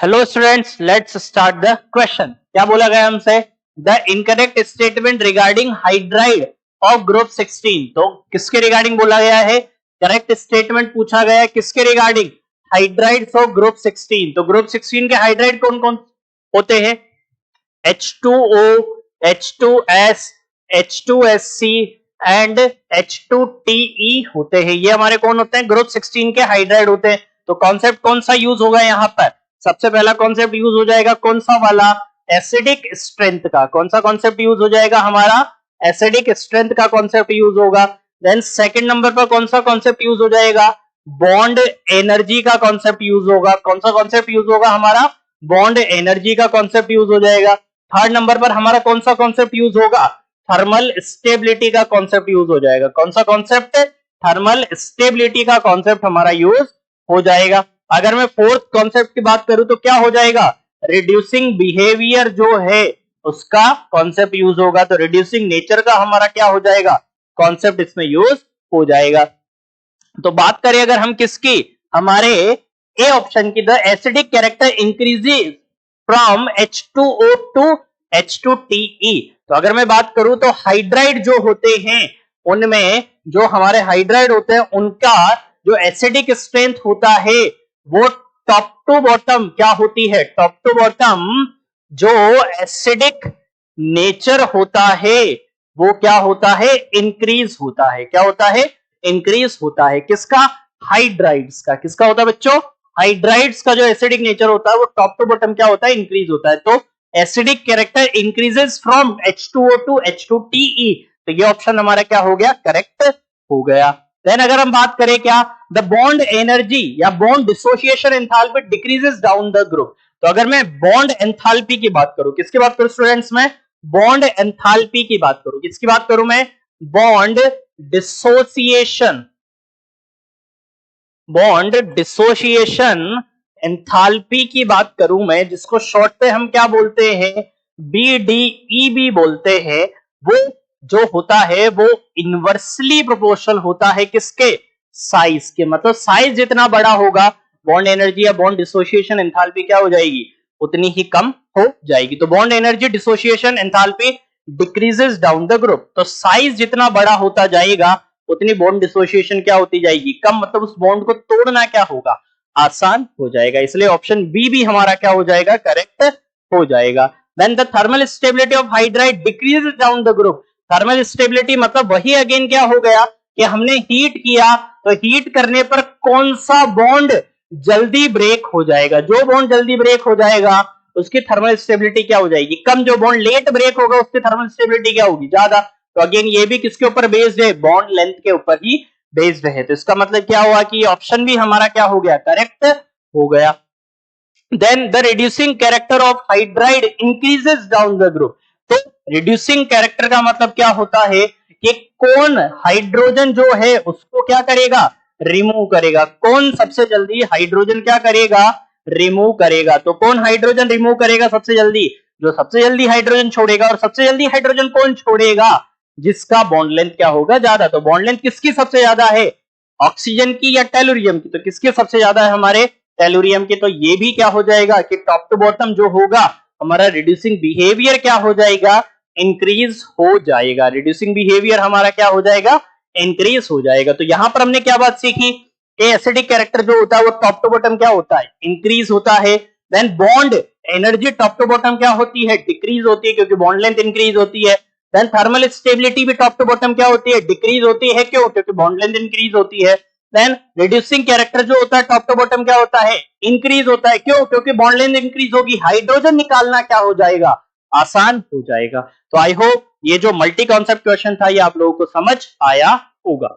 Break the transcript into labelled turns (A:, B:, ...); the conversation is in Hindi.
A: Hello students, let's start the question. क्या बोला गया हमसे? The incorrect statement regarding hydride of group 16। तो किसके रिगार्डिंग बोला गया है? करेक्ट स्टेटमेंट पूछा गया है किसके रिगार्डिंग? Hydrides of group 16। तो ग्रुप 16 के हाइड्राइड कौन कौन होते हैं? H2O, H2S, H2SC and H2TE होते हैं। ये हमारे कौन होते हैं? ग्रुप 16 के हाइड्राइड होते हैं। तो कॉन्सेप्ट कौन सा यूज होगा यहाँ पर? सबसे पहला कॉन्सेप्ट यूज हो जाएगा कौन सा वाला? एसिडिक स्ट्रेंथ का। कौन सा कॉन्सेप्ट यूज हो जाएगा हमारा? एसिडिक स्ट्रेंथ का कॉन्सेप्ट यूज होगा। देन सेकंड नंबर पर कौन सा कॉन्सेप्ट यूज हो जाएगा? बॉन्ड एनर्जी का कॉन्सेप्ट यूज होगा। कौन सा कॉन्सेप्ट यूज होगा हमारा? बॉन्ड एनर्जी का कॉन्सेप्ट यूज हो जाएगा। थर्ड नंबर पर हमारा कौन सा कॉन्सेप्ट यूज होगा? थर्मल स्टेबिलिटी का कॉन्सेप्ट यूज हो जाएगा। कौन सा कॉन्सेप्ट? थर्मल स्टेबिलिटी का कॉन्सेप्ट हमारा यूज हो जाएगा। अगर मैं फोर्थ कॉन्सेप्ट की बात करूं तो क्या हो जाएगा? रिड्यूसिंग बिहेवियर जो है उसका कॉन्सेप्ट यूज होगा। तो रिड्यूसिंग नेचर का हमारा क्या हो जाएगा? कॉन्सेप्ट इसमें यूज हो जाएगा। तो बात करें अगर हम किसकी, हमारे ए ऑप्शन की, the acidic character increases from H2O to H2TE। तो अगर मैं बात करूं तो हाइड्राइड जो होते हैं उनमें, जो हमारे हाइड्राइड होते हैं उनका जो एसिडिक स्ट्रेंथ होता है वो टॉप टू बॉटम क्या होती है? टॉप टू बॉटम जो एसिडिक नेचर होता है वो क्या होता है? इंक्रीज होता है। क्या होता है? इंक्रीज होता है। किसका? हाइड्राइड्स का। किसका होता है बच्चों? हाइड्राइड्स का जो एसिडिक नेचर होता है वो टॉप टू बॉटम क्या होता है? इंक्रीज होता है। तो acidic character increases from H2O to H2TE। तो ये ऑप्शन हमारा क्या हो गया? करेक्ट हो गया। देन अगर हम बात करें क्या, द बॉन्ड एनर्जी या bond dissociation enthalpy decreases down the group. तो अगर मैं बॉन्ड एंथैल्पी की बात करूं, किसकी बात करूं स्टूडेंट्स? मैं बॉन्ड एंथैल्पी की बात करूं। किसकी बात करूं मैं? Bond dissociation, bond dissociation enthalpy की बात करूं मैं, जिसको शॉर्ट पे हम क्या बोलते हैं? BDEB बोलते हैं। वो जो होता है वो इनवर्सली प्रोपोर्शनल होता है किसके? साइज के। मतलब साइज जितना बड़ा होगा बॉन्ड एनर्जी या बॉन्ड डिसोसिएशन एंथैल्पी क्या हो जाएगी? उतनी ही कम हो जाएगी। तो bond energy dissociation enthalpy decreases down the group. तो साइज जितना बड़ा होता जाएगा उतनी बॉन्ड डिसोसिएशन क्या होती जाएगी? कम। मतलब उस बॉन्ड को तोड़ना क्या होगा? आसान हो जाएगा। इसलिए ऑप्शन बी भी हमारा क्या हो जाएगा? करेक्ट हो जाएगा। Then the thermal stability of hydride decreases down the group. Thermal stability मतलब वही अगेन क्या हो गया कि हमने हीट किया तो हीट करने पर कौन सा बॉन्ड जल्दी ब्रेक हो जाएगा? जो बॉन्ड जल्दी ब्रेक हो जाएगा उसकी थर्मल स्टेबिलिटी क्या हो जाएगी? कम। जो बॉन्ड लेट ब्रेक होगा उसकी थर्मल स्टेबिलिटी क्या होगी? ज्यादा। तो अगेन ये भी किसके ऊपर बेस्ड है? बॉन्ड लेंथ के ऊपर ही बेस्ड है। तो इसका मतलब क्या हुआ कि ऑप्शन भी हमारा क्या हो गया? करेक्ट हो गया। Then the reducing character of hydride increases down the group. तो रिड्यूसिंग कैरेक्टर का मतलब क्या होता है कि कौन हाइड्रोजन जो है उसको क्या करेगा? रिमूव करेगा। कौन सबसे जल्दी हाइड्रोजन क्या करेगा? रिमूव करेगा। तो कौन हाइड्रोजन रिमूव करेगा सबसे जल्दी? जो सबसे जल्दी हाइड्रोजन छोड़ेगा। और सबसे जल्दी हाइड्रोजन कौन छोड़ेगा? जिसका बॉन्ड लेंथ क्या होगा? ज्यादा। तो बॉन्ड लेंथ किसकी सबसे ज्यादा है? ऑक्सीजन की या टेलुरियम की? तो किसकी सबसे ज्यादा है? हमारे टेलुरियम की। तो ये भी क्या हो जाएगा कि टॉप टू बॉटम जो होगा हमारा रिड्यूसिंग बिहेवियर क्या हो जाएगा? इंक्रीज हो जाएगा। रिड्यूसिंग बिहेवियर हमारा क्या हो जाएगा? इंक्रीज हो जाएगा। तो यहां पर हमने क्या बात सीखी कि एसिडिक कैरेक्टर जो होता है वो टॉप टू बॉटम क्या होता है? इंक्रीज होता है। Then bond energy top to bottom क्या होती है? डिक्रीज होती है, क्योंकि बॉन्ड लेंथ इंक्रीज होती है। देन थर्मल स्टेबिलिटी भी टॉप टू बॉटम क्या होती है? डिक्रीज होती है। क्यों? क्योंकि बॉन्ड लेंथ इंक्रीज होती है। देन रिड्यूसिंग कैरेक्टर जो होता है टॉप टू बॉटम क्या होता है? इंक्रीज होता है। क्यों? क्योंकि बॉन्ड लेंथ इंक्रीज होगी। हाइड्रोजन निकालना क्या हो जाएगा? आसान हो जाएगा। तो आई होप ये जो मल्टी कॉन्सेप्ट क्वेश्चन था ये आप लोगों को समझ आया होगा।